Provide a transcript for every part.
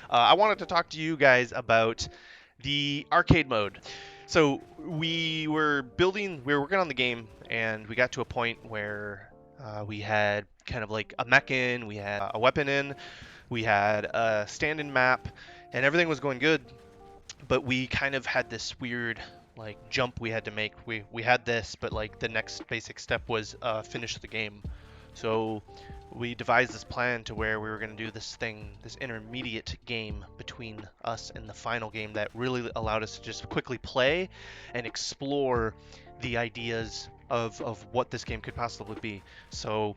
I wanted to talk to you guys about the arcade mode. So we were working on the game, and we got to a point where we had kind of like a mech in, we had a weapon in, we had a stand-in map, and everything was going good. But we kind of had this weird like jump we had to make. We had this, but like the next basic step was finish the game. So we devised this plan to where we were going to do this thing, this intermediate game between us and the final game that really allowed us to just quickly play and explore the ideas of what this game could possibly be. So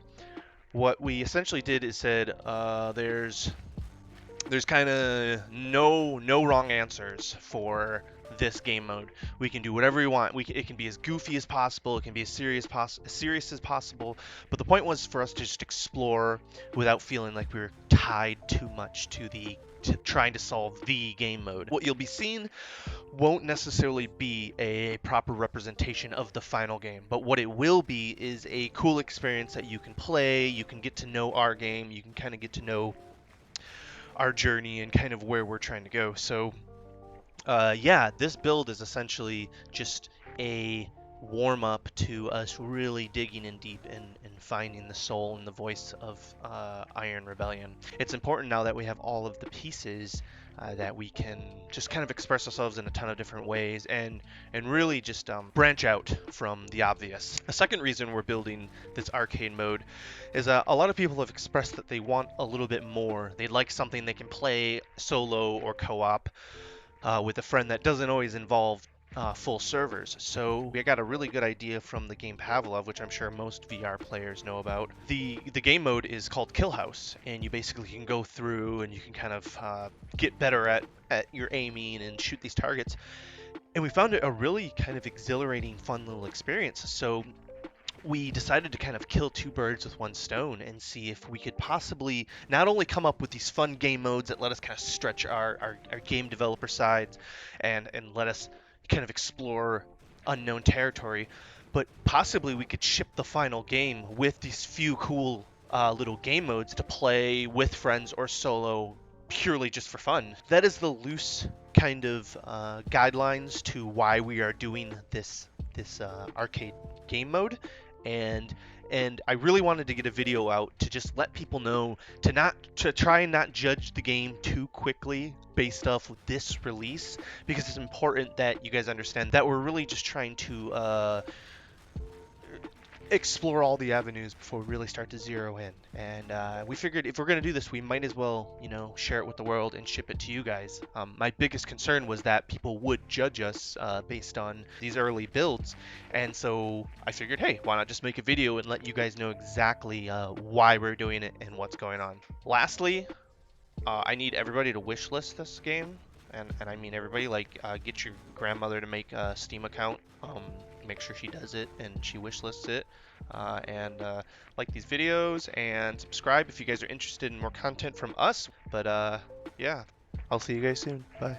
what we essentially did is said there's kind of no wrong answers for this game mode. We can do whatever we want. It can be as goofy as possible. It can be as serious as possible. But the point was for us to just explore without feeling like we were tied too much to trying to solve the game mode. What you'll be seeing won't necessarily be a proper representation of the final game, but what it will be is a cool experience that you can play. You can get to know our game. You can kind of get to know our journey and kind of where we're trying to go. So, yeah, this build is essentially just a warm up to us really digging in deep and finding the soul and the voice of Iron Rebellion. It's important now that we have all of the pieces that we can just kind of express ourselves in a ton of different ways and really just branch out from the obvious. A second reason we're building this arcade mode is a lot of people have expressed that they want a little bit more. They'd like something they can play solo or co-op with a friend that doesn't always involve full servers. So we got a really good idea from the game Pavlov, which I'm sure most VR players know about. The game mode is called Kill House, and you basically can go through and you can kind of get better at your aiming and shoot these targets. And we found it a really kind of exhilarating, fun little experience. So we decided to kind of kill two birds with one stone and see if we could possibly not only come up with these fun game modes that let us kind of stretch our game developer sides and let us kind of explore unknown territory, but possibly we could ship the final game with these few cool little game modes to play with friends or solo purely just for fun. That is the loose kind of guidelines to why we are doing this arcade game mode, and I really wanted to get a video out to just let people know to try and not judge the game too quickly based off of this release, because it's important that you guys understand that we're really just trying to explore all the avenues before we really start to zero in. And we figured if we're going to do this, we might as well, share it with the world and ship it to you guys. My biggest concern was that people would judge us based on these early builds. And so I figured, hey, why not just make a video and let you guys know exactly why we're doing it and what's going on. Lastly, I need everybody to wish list this game. And I mean everybody, like get your grandmother to make a Steam account. Make sure she does it and she wish lists it. And like these videos and subscribe if you guys are interested in more content from us. But yeah, I'll see you guys soon. Bye.